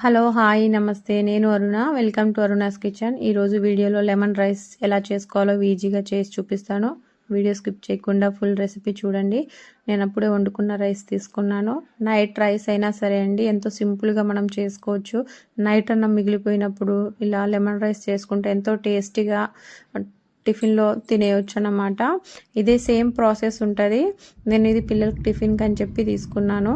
Hello hi నమస్తే నేను అరుణ welcome to Aruna's kitchen. ఈరోజు వీడియోలో లెమన్ రైస్ ఎలా చేసుకోవాలో ఈజీగా చేసి చూపిస్తాను. వీడియో స్కిప్ చేయకుండా ఫుల్ రెసిపీ చూడండి. నేను అప్పుడే వండుకున్న రైస్ తీసుకున్నాను. నైట్ రైస్ అయినా సరే అండి, ఎంతో సింపుల్గా మనం చేసుకోవచ్చు. నైట్ అన్నం మిగిలిపోయినప్పుడు ఇలా లెమన్ రైస్ చేసుకుంటే ఎంతో టేస్టీగా టిఫిన్లో తినేయచ్చు అన్నమాట. ఇదే సేమ్ ప్రాసెస్ ఉంటుంది. నేను ఇది పిల్లలకి టిఫిన్కి అని చెప్పి తీసుకున్నాను.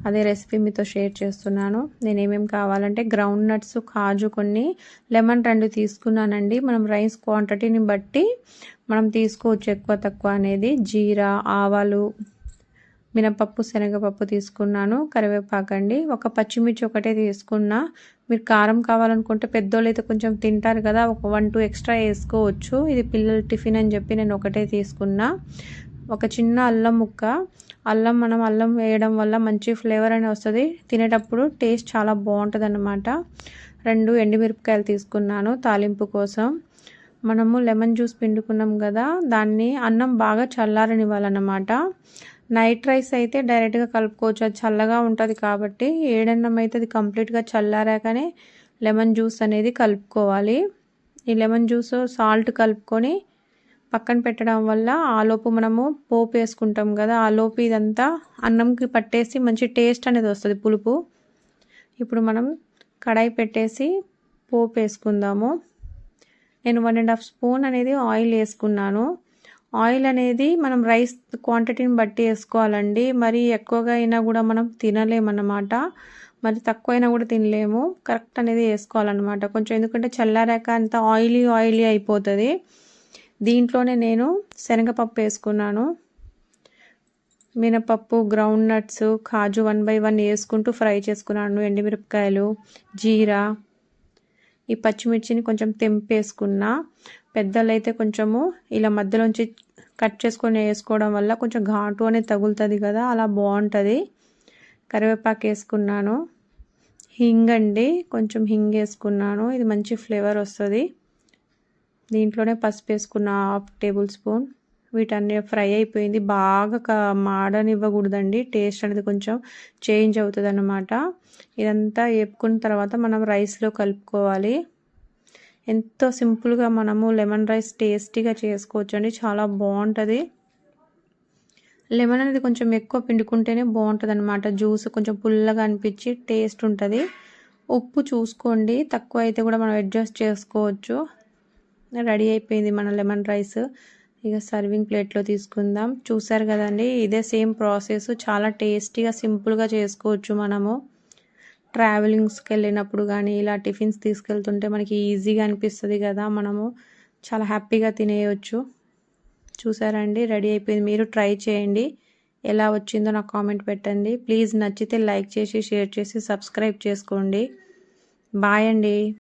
అదే రెసిపీ మీతో షేర్ చేస్తున్నాను. నేను ఏమేమి కావాలంటే గ్రౌండ్ నట్స్, కాజు కొన్ని, లెమన్ 2 తీసుకున్నానండి. మనం రైస్ క్వాంటిటీని బట్టి మనం తీసుకోవచ్చు ఎక్కువ తక్కువ అనేది. జీరా, ఆవాలు, మినపప్పు, శనగపప్పు తీసుకున్నాను. కరివేపాకండి. ఒక పచ్చిమిర్చి ఒకటే తీసుకున్నా. మీరు కారం కావాలనుకుంటే పెద్దోళ్ళు అయితే కొంచెం తింటారు కదా, ఒక 1-2 ఎక్స్ట్రా వేసుకోవచ్చు. ఇది పిల్లల టిఫిన్ అని చెప్పి నేను ఒకటే తీసుకున్నా. ఒక చిన్న అల్లం ముక్క. అల్లం వేయడం వల్ల మంచి ఫ్లేవర్ అనేది వస్తుంది. తినేటప్పుడు టేస్ట్ చాలా బాగుంటుంది అన్నమాట. 2 ఎండుమిరపకాయలు తీసుకున్నాను తాలింపు కోసం. మనము లెమన్ జ్యూస్ పిండుకున్నాం కదా, దాన్ని అన్నం బాగా చల్లారనివ్వాలన్నమాట. నైట్ రైస్ అయితే డైరెక్ట్గా కలుపుకోవచ్చు, అది చల్లగా ఉంటుంది కాబట్టి. ఏడన్నం అయితే అది కంప్లీట్గా చల్లారాకనే లెమన్ జ్యూస్ అనేది కలుపుకోవాలి. ఈ లెమన్ జ్యూస్ సాల్ట్ కలుపుకొని పక్కన పెట్టడం వల్ల ఆలోపు మనము పోపు వేసుకుంటాం కదా, ఆలోపు ఇదంతా అన్నంకి పట్టేసి మంచి టేస్ట్ అనేది వస్తుంది, పులుపు. ఇప్పుడు మనం కడాయి పెట్టేసి పోపు వేసుకుందాము. నేను 1.5 స్పూన్ అనేది ఆయిల్ వేసుకున్నాను. ఆయిల్ అనేది మనం రైస్ క్వాంటిటీని బట్టి వేసుకోవాలండి. మరి ఎక్కువగా అయినా కూడా మనం తినలేమన్నమాట, మరి తక్కువ అయినా కూడా తినలేము. కరెక్ట్ అనేది వేసుకోవాలన్నమాట కొంచెం, ఎందుకంటే చల్లారాక అంత ఆయిలీ అయిపోతుంది. దీంట్లోనే నేను శనగపప్పు వేసుకున్నాను, మినపప్పు, గ్రౌండ్ నట్స్, కాజు 1 by 1 వేసుకుంటూ ఫ్రై చేసుకున్నాను. ఎండుమిరపకాయలు, జీరా, ఈ పచ్చిమిర్చిని కొంచెం తెంపేసుకున్నా. పెద్దలు అయితే కొంచెము ఇలా మధ్యలోంచి కట్ చేసుకొని వేసుకోవడం వల్ల కొంచెం ఘాటు అనేది తగులుతుంది కదా, అలా బాగుంటుంది. కరివేపాకు వేసుకున్నాను. హింగ్ అండి, కొంచెం హింగ్ వేసుకున్నాను, ఇది మంచి ఫ్లేవర్ వస్తుంది. దీంట్లోనే పసుపు వేసుకున్న 1/2 టేబుల్ స్పూన్. వీటన్నీ ఫ్రై అయిపోయింది. బాగా మాడనివ్వకూడదండి, టేస్ట్ అనేది కొంచెం చేంజ్ అవుతుంది అన్నమాట. ఇదంతా వేపుకున్న తర్వాత మనం రైస్లో కలుపుకోవాలి. ఎంతో సింపుల్గా మనము లెమన్ రైస్ టేస్టీగా చేసుకోవచ్చు అండి, చాలా బాగుంటుంది. లెమన్ అనేది కొంచెం ఎక్కువ పిండుకుంటేనే బాగుంటుంది అన్నమాట. జ్యూస్ కొంచెం పుల్లగా అనిపించి టేస్ట్ ఉంటుంది. ఉప్పు చూసుకోండి, తక్కువ అయితే కూడా మనం అడ్జస్ట్ చేసుకోవచ్చు. రెడీ అయిపోయింది మన లెమన్ రైస్. ఇక సర్వింగ్ ప్లేట్లో తీసుకుందాం. చూసారు కదండి, ఇదే సేమ్ ప్రాసెస్. చాలా టేస్టీగా సింపుల్గా చేసుకోవచ్చు. మనము ట్రావెలింగ్స్కి వెళ్ళినప్పుడు కానీ ఇలా టిఫిన్స్ తీసుకెళ్తుంటే మనకి ఈజీగా అనిపిస్తుంది కదా, మనము చాలా హ్యాపీగా తినేయచ్చు. చూసారండి, రెడీ అయిపోయింది. మీరు ట్రై చేయండి, ఎలా వచ్చిందో నాకు కామెంట్ పెట్టండి. ప్లీజ్ నచ్చితే లైక్ చేసి, షేర్ చేసి, సబ్స్క్రైబ్ చేసుకోండి. బాయ్ అండి.